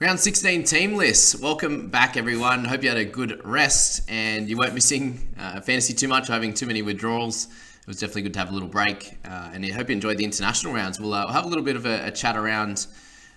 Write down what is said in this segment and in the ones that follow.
Round 16 team list. Welcome back, everyone. Hope you had a good rest and you weren't missing fantasy too much or having too many withdrawals. It was definitely good to have a little break. And I hope you enjoyed the international rounds. We'll have a little bit of a chat around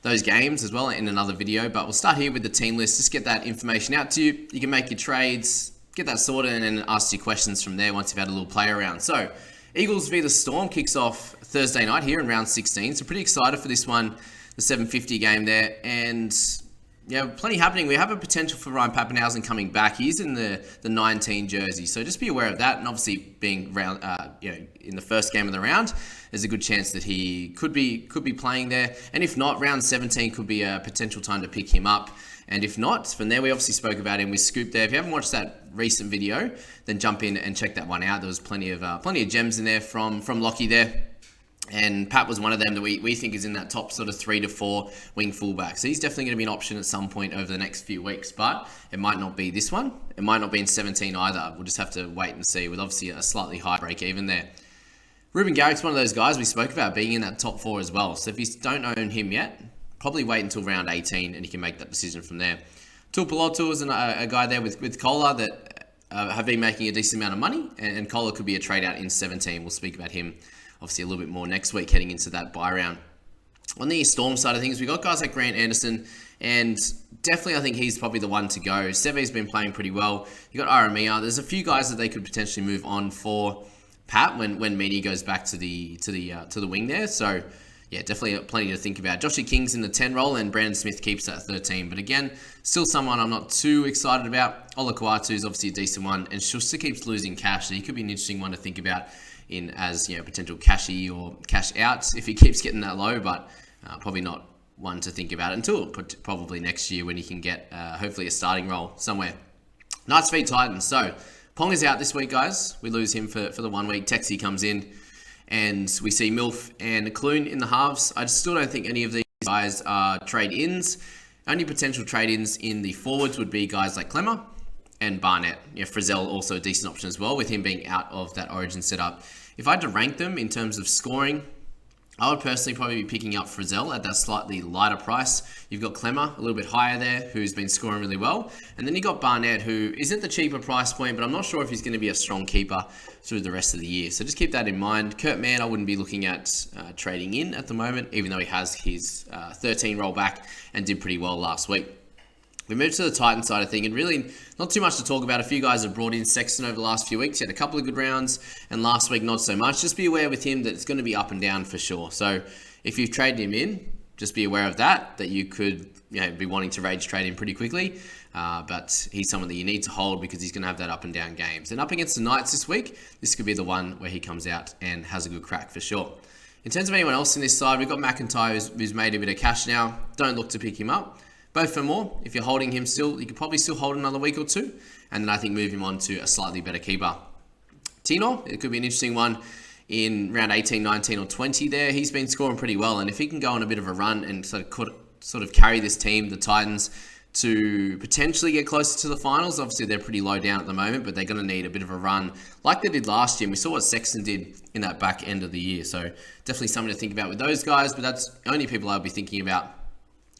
those games as well in another video. But we'll start here with the team list. Just get that information out to you. You can make your trades, get that sorted, and then ask your questions from there once you've had a little play around. So, Eagles v the Storm kicks off Thursday night here in round 16. So, pretty excited for this one. The 750 game there, and plenty happening. We have a potential for Ryan Papenhuyzen coming back. He's in the 19 jersey, so just be aware of that. And obviously, being round, in the first game of the round, there's a good chance that he could be playing there. And if not, round 17 could be a potential time to pick him up. And if not, from there we obviously spoke about him with Scoop there. If you haven't watched that recent video, then jump in and check that one out. There was plenty of gems in there from Lockie there. And Pat was one of them that we think is in that top sort of 3 to 4 wing fullback. So he's definitely going to be an option at some point over the next few weeks. But it might not be this one. It might not be in 17 either. We'll just have to wait and see with obviously a slightly high break even there. Ruben Garrick's one of those guys we spoke about being in that top 4 as well. So if you don't own him yet, probably wait until round 18 and you can make that decision from there. Tuipulotu is a guy there with Kohler that have been making a decent amount of money. And Kohler could be a trade out in 17. We'll speak about him obviously a little bit more next week heading into that bye round. On the Storm side of things, we got guys like Grant Anderson, and definitely I think he's probably the one to go. Seve's been playing pretty well. You got Aramia. There's a few guys that they could potentially move on for Pat when Meany goes back to the wing there. So yeah, definitely plenty to think about. Joshy King's in the 10 role and Brandon Smith keeps that 13. But again, still someone I'm not too excited about. Ola Kawatu is obviously a decent one, and Schuster keeps losing cash, so he could be an interesting one to think about in as potential cashy or cash outs if he keeps getting that low, but probably not one to think about until probably next year when he can get hopefully a starting role somewhere. Knights v Titans. So Pong is out this week, guys. We lose him for the 1 week. Texie comes in, and we see Milf and Clune in the halves. I still don't think any of these guys are trade-ins. Only potential trade-ins in the forwards would be guys like Clemmer and Barnett. Frizzell also a decent option as well, with him being out of that Origin setup. If I had to rank them in terms of scoring, I would personally probably be picking up Frizzell at that slightly lighter price. You've got Clemmer, a little bit higher there, who's been scoring really well. And then you got Barnett, who isn't the cheaper price point, but I'm not sure if he's going to be a strong keeper through the rest of the year. So just keep that in mind. Kurt Mann, I wouldn't be looking at trading in at the moment, even though he has his 13 roll back and did pretty well last week. We moved to the Titan side of thing, and really not too much to talk about. A few guys have brought in. Sexton over the last few weeks. He had a couple of good rounds, and last week not so much. Just be aware with him that it's going to be up and down for sure. So if you've traded him in, just be aware of that you could be wanting to rage trade him pretty quickly. But he's someone that you need to hold because he's going to have that up and down games. And up against the Knights this week, this could be the one where he comes out and has a good crack for sure. In terms of anyone else in this side, we've got McIntyre who's made a bit of cash now. Don't look to pick him up. Both for more. If you're holding him still, you could probably still hold another week or two. And then I think move him on to a slightly better keeper. Tino, it could be an interesting one in round 18, 19 or 20 there. He's been scoring pretty well. And if he can go on a bit of a run and sort of carry this team, the Titans, to potentially get closer to the finals. Obviously, they're pretty low down at the moment, but they're going to need a bit of a run like they did last year. And we saw what Sexton did in that back end of the year. So definitely something to think about with those guys. But that's only people I'll be thinking about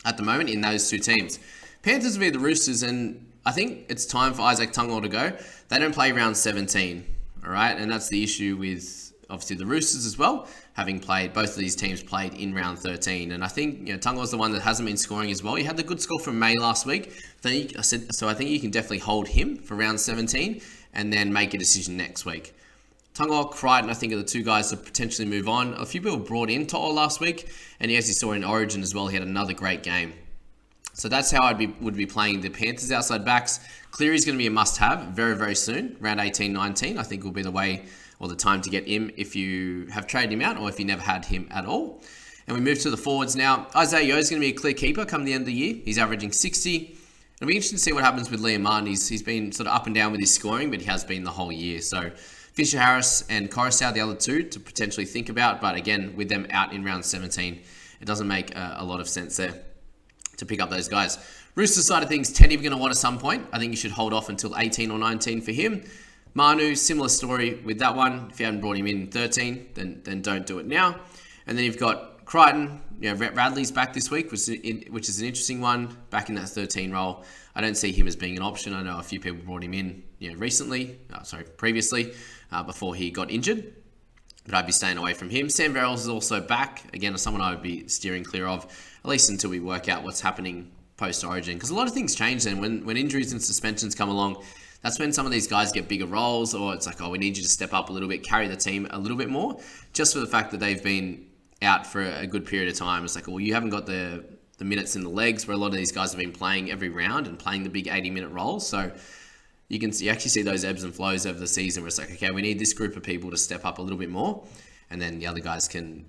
at the moment in those two teams. Panthers will be the Roosters, and I think it's time for Isaac Tungo to go. They don't play round 17, all right? And that's the issue with, obviously, the Roosters as well, having played, both of these teams played in round 13. And I think, Tungo's the one that hasn't been scoring as well. He had the good score from May last week. So I think you can definitely hold him for round 17 and then make a decision next week. Tungo, Crichton, I think, are the two guys to potentially move on. A few people brought in To'o last week, and as you saw in Origin as well, he had another great game. So that's how would be playing the Panthers outside backs. Cleary's going to be a must-have very, very soon. Round 18, 19, I think will be the way or the time to get him if you have traded him out or if you never had him at all. And we move to the forwards now. Isaiah Yeo is going to be a clear keeper come the end of the year. He's averaging 60. It'll be interesting to see what happens with Liam Martin. He's been sort of up and down with his scoring, but he has been the whole year. So Fisher Harris and Coruscant, the other two, to potentially think about. But again, with them out in round 17, it doesn't make a lot of sense there to pick up those guys. Roosters side of things, Teddy we're going to want at some point. I think you should hold off until 18 or 19 for him. Manu, similar story with that one. If you haven't brought him in 13, then don't do it now. And then you've got Crichton, Rhett Radley's back this week, which is an interesting one, back in that 13 role. I don't see him as being an option. I know a few people brought him in previously, before he got injured. But I'd be staying away from him. Sam Verrills is also back. Again, someone I would be steering clear of, at least until we work out what's happening post-Origin. Because a lot of things change then. When injuries and suspensions come along, that's when some of these guys get bigger roles, or it's like, oh, we need you to step up a little bit, carry the team a little bit more, just for the fact that they've been out for a good period of time. It's like, well, you haven't got the minutes in the legs, where a lot of these guys have been playing every round and playing the big 80-minute roles. So you actually see those ebbs and flows over the season, where it's like, okay, we need this group of people to step up a little bit more, and then the other guys can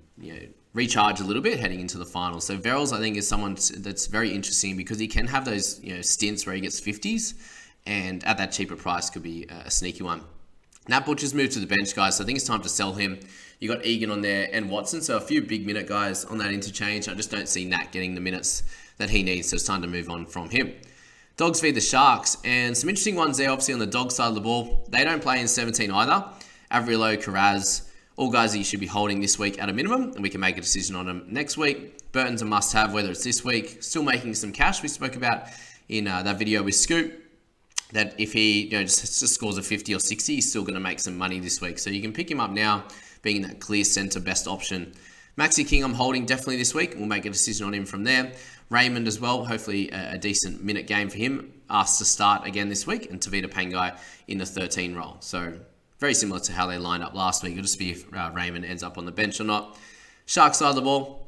recharge a little bit heading into the final. So Verrills, I think, is someone that's very interesting, because he can have those stints where he gets 50s, and at that cheaper price could be a sneaky one. Nat Butcher's moved to the bench, guys, so I think it's time to sell him. You got Egan on there and Watson, so a few big minute guys on that interchange. I just don't see Nat getting the minutes that he needs, so it's time to move on from him. Dogs v the Sharks, and some interesting ones there, obviously on the dog side of the ball. They don't play in 17 either. Averillo, Carraz, all guys that you should be holding this week at a minimum, and we can make a decision on them next week. Burton's a must-have, whether it's this week. Still making some cash. We spoke about in that video with Scoop, that if he just scores a 50 or 60, he's still going to make some money this week. So you can pick him up now, being that clear centre best option. Maxi King I'm holding definitely this week. We'll make a decision on him from there. Raymond as well, hopefully a decent minute game for him. Asked to start again this week, and Tavita Pangai in the 13 role. So very similar to how they lined up last week. It'll just be if Raymond ends up on the bench or not. Shark side of the ball,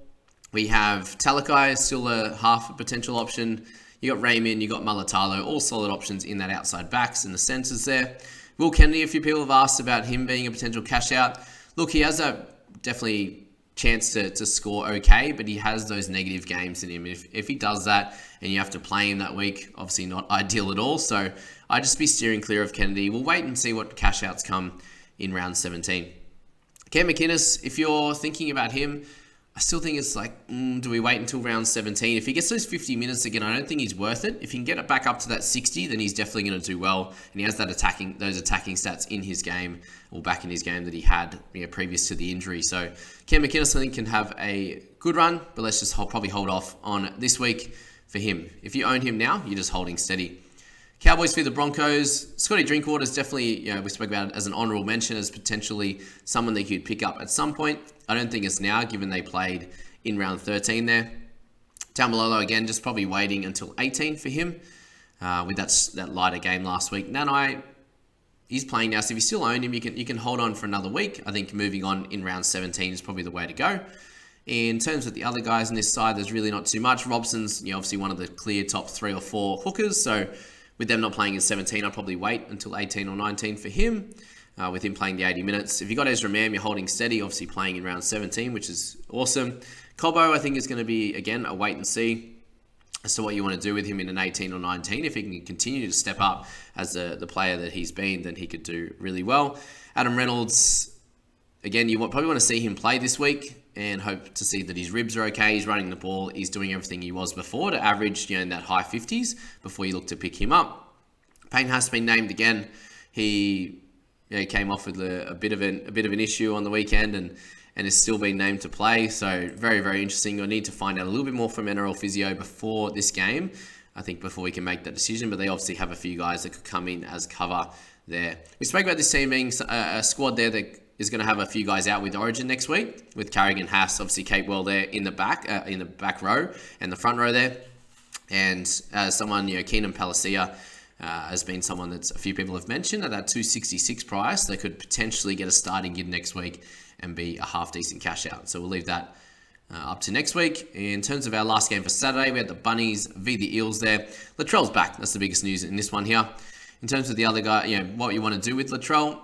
we have Talakai, still a half potential option. You got Raymond, you got Mulatalo, all solid options in that outside backs and the centres there. Will Kennedy, a few people have asked about him being a potential cash out. Look, he has a definitely chance to score okay, but he has those negative games in him. If he does that and you have to play him that week, obviously not ideal at all. So I'd just be steering clear of Kennedy. We'll wait and see what cash outs come in round 17. Cam McInnes, if you're thinking about him, I still think it's like, do we wait until round 17? If he gets those 50 minutes again, I don't think he's worth it. If he can get it back up to that 60, then he's definitely going to do well. And he has those attacking stats in his game, or back in his game, that he had previous to the injury. So Cam McInnes, I think, can have a good run, but let's just probably hold off on this week for him. If you own him now, you're just holding steady. Cowboys v the Broncos. Scotty Drinkwater is definitely, we spoke about it as an honourable mention, as potentially someone that you'd pick up at some point. I don't think it's now, given they played in round 13 there. Taumalolo, again, just probably waiting until 18 for him, with that lighter game last week. Nanai, he's playing now, so if you still own him, you can hold on for another week. I think moving on in round 17 is probably the way to go. In terms of the other guys on this side, there's really not too much. Robson's obviously one of the clear top 3 or 4 hookers, so with them not playing in 17, I'll probably wait until 18 or 19 for him, with him playing the 80 minutes. If you got Ezra Mam, you're holding steady, obviously playing in round 17, which is awesome. Cobbo, I think, is going to be, again, a wait and see as to what you want to do with him in an 18 or 19. If he can continue to step up as the player that he's been, then he could do really well. Adam Reynolds, again, you probably want to see him play this week and hope to see that his ribs are okay. He's running the ball. He's doing everything he was before to average, in that high 50s before you look to pick him up. Payne has been named again. He came off with a bit of an issue on the weekend and has still been named to play. So very, very interesting. I need to find out a little bit more from NRL Physio before this game, I think, before we can make that decision. But they obviously have a few guys that could come in as cover there. We spoke about this team being a squad there that is going to have a few guys out with Origin next week, with Carrigan, Haas, obviously Capewell there in the back row and the front row there. And someone, Keenan Palacia has been someone that a few people have mentioned at that 266 price. They could potentially get a starting gig next week and be a half decent cash out. So we'll leave that up to next week. In terms of our last game for Saturday, we had the Bunnies v the Eels there. Latrell's back. That's the biggest news in this one here. In terms of the other guy, what you want to do with Latrell,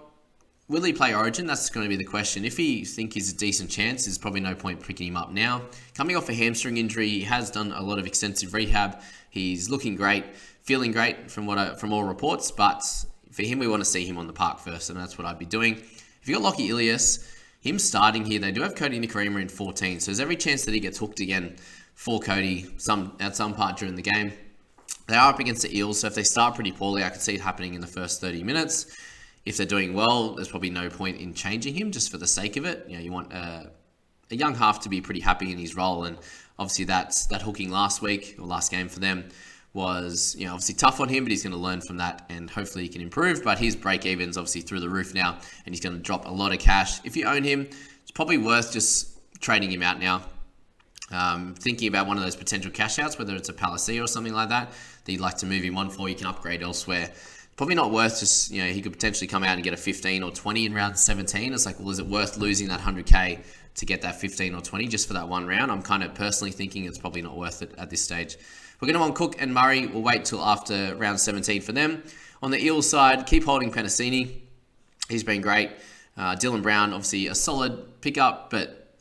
will he play Origin? That's going to be the question. If you think he's a decent chance, there's probably no point picking him up now. Coming off a hamstring injury, he has done a lot of extensive rehab. He's looking great, feeling great from all reports. But for him, we want to see him on the park first, and that's what I'd be doing. If you got Lockie Ilias, him starting here, they do have Cody Nikorima in 14, so there's every chance that he gets hooked again for Cody at some part during the game. They are up against the Eels, so if they start pretty poorly, I could see it happening in the first 30 minutes. If they're doing well, there's probably no point in changing him just for the sake of it. You want a a young half to be pretty happy in his role. And obviously that hooking last week or last game for them was, obviously tough on him, but he's going to learn from that and hopefully he can improve. But his break even's obviously through the roof now, and he's going to drop a lot of cash. If you own him, it's probably worth just trading him out now. Thinking about one of those potential cash outs, whether it's a Palacia or something like that you'd like to move him on for, you can upgrade elsewhere. Probably not worth just, he could potentially come out and get a 15 or 20 in round 17. It's like, well, is it worth losing that 100K to get that 15 or 20 just for that one round? I'm kind of personally thinking it's probably not worth it at this stage. We're going to want Cook and Murray. We'll wait till after round 17 for them. On the Eels side, keep holding Penasini. He's been great. Dylan Brown, obviously a solid pickup, but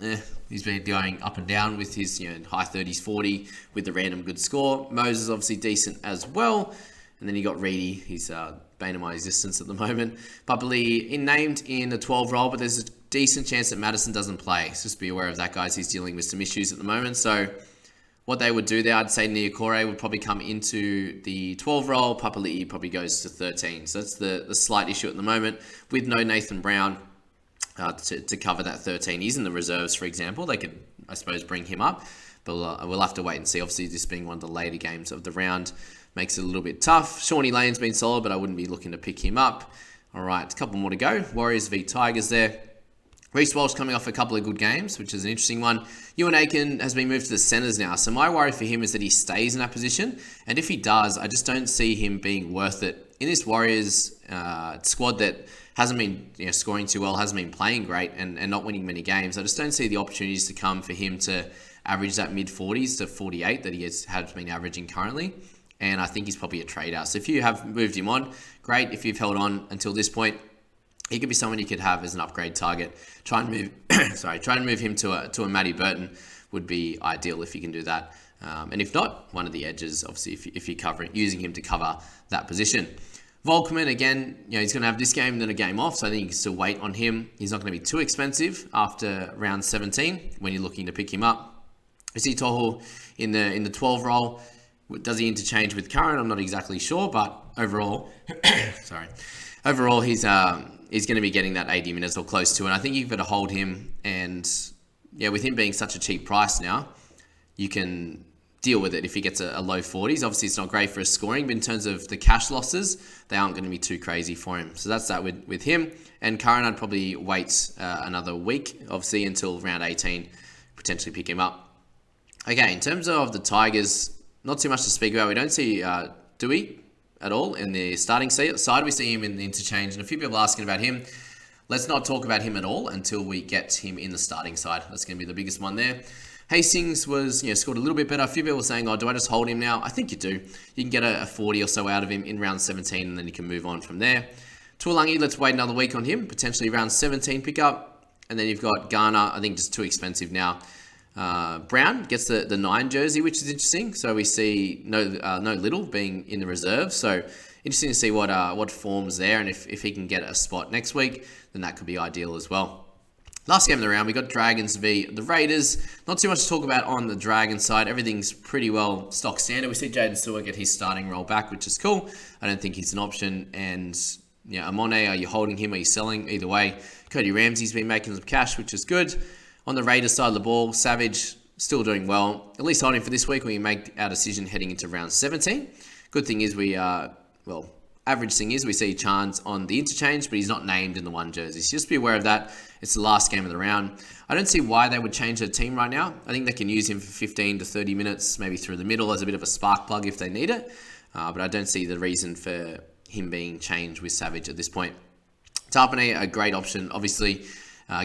he's been going up and down with his high 30s, 40 with the random good score. Moses obviously decent as well. And then you got Reedy. He's bane of my existence at the moment. Papali named in the 12 role, but there's a decent chance that Madison doesn't play. So just be aware of that, guys. He's dealing with some issues at the moment. So what they would do there, I'd say Niokore would probably come into the 12 role. Papali'i probably goes to 13. So that's the slight issue at the moment with no Nathan Brown to cover that 13. He's in the reserves, for example. They could, I suppose, bring him up. But we'll have to wait and see. Obviously, this being one of the later games of the round makes it a little bit tough. Shawnee Lane's been solid, but I wouldn't be looking to pick him up. All right, a couple more to go. Warriors v Tigers there. Reece Walsh coming off a couple of good games, which is an interesting one. Ewan Aiken has been moved to the centres now. So my worry for him is that he stays in that position. And if he does, I just don't see him being worth it. In this Warriors squad that hasn't been scoring too well, hasn't been playing great and not winning many games, I just don't see the opportunities to come for him to average that mid-40s to 48 that he has been averaging currently. And I think he's probably a trade out. So if you have moved him on, great. If you've held on until this point, he could be someone you could have as an upgrade target. Try and move him to a Matty Burton would be ideal if you can do that. And if not, one of the edges, obviously, if you're using him to cover that position. Volkman, again, he's going to have this game and then a game off, so I think you can still wait on him. He's not going to be too expensive after round 17 when you're looking to pick him up. We see Tohu in the 12 role. Does he interchange with Curran? I'm not exactly sure, but overall, overall he's going to be getting that 80 minutes or close to it. And I think you've got to hold him, and with him being such a cheap price now, you can deal with it if he gets a low 40s. Obviously, it's not great for his scoring, but in terms of the cash losses, they aren't going to be too crazy for him. So that's that with him. And Curran, I'd probably wait another week, obviously, until round 18, potentially pick him up. Okay, in terms of the Tigers, not too much to speak about. We don't see Dewey at all in the starting side. We see him in the interchange, and a few people asking about him. Let's not talk about him at all until we get him in the starting side. That's going to be the biggest one there. Hastings was scored a little bit better. A few people were saying, do I just hold him now? I think you do. You can get a 40 or so out of him in round 17, and then you can move on from there. Tuolangi, let's wait another week on him. Potentially round 17 pickup. And then you've got Garner, I think just too expensive now. Brown gets the 9 jersey, which is interesting. So we see no Little being in the reserve. So interesting to see what forms there, and if he can get a spot next week, then that could be ideal as well. Last game of the round, we got Dragons v the Raiders. Not too much to talk about on the Dragons side. Everything's pretty well stock standard. We see Jaden Stewart get his starting role back, which is cool. I don't think he's an option. And Amone, are you holding him? Are you selling? Either way, Cody Ramsey's been making some cash, which is good. On the Raiders side of the ball, Savage still doing well. At least holding for this week when we make our decision heading into round 17. Good thing is average thing is we see Chance on the interchange, but he's not named in the 1 jersey. So just be aware of that. It's the last game of the round. I don't see why they would change their team right now. I think they can use him for 15 to 30 minutes, maybe through the middle as a bit of a spark plug if they need it. But I don't see the reason for him being changed with Savage at this point. Tarpanay, a great option, obviously.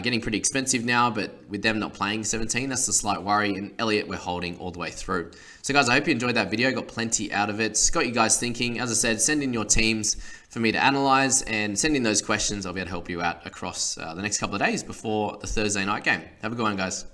Getting pretty expensive now, but with them not playing 17, that's the slight worry. And Elliott, we're holding all the way through. So guys, I hope you enjoyed that video. Got plenty out of it. Got you guys thinking. As I said, send in your teams for me to analyze, and send in those questions. I'll be able to help you out across the next couple of days before the Thursday night game. Have a good one, guys.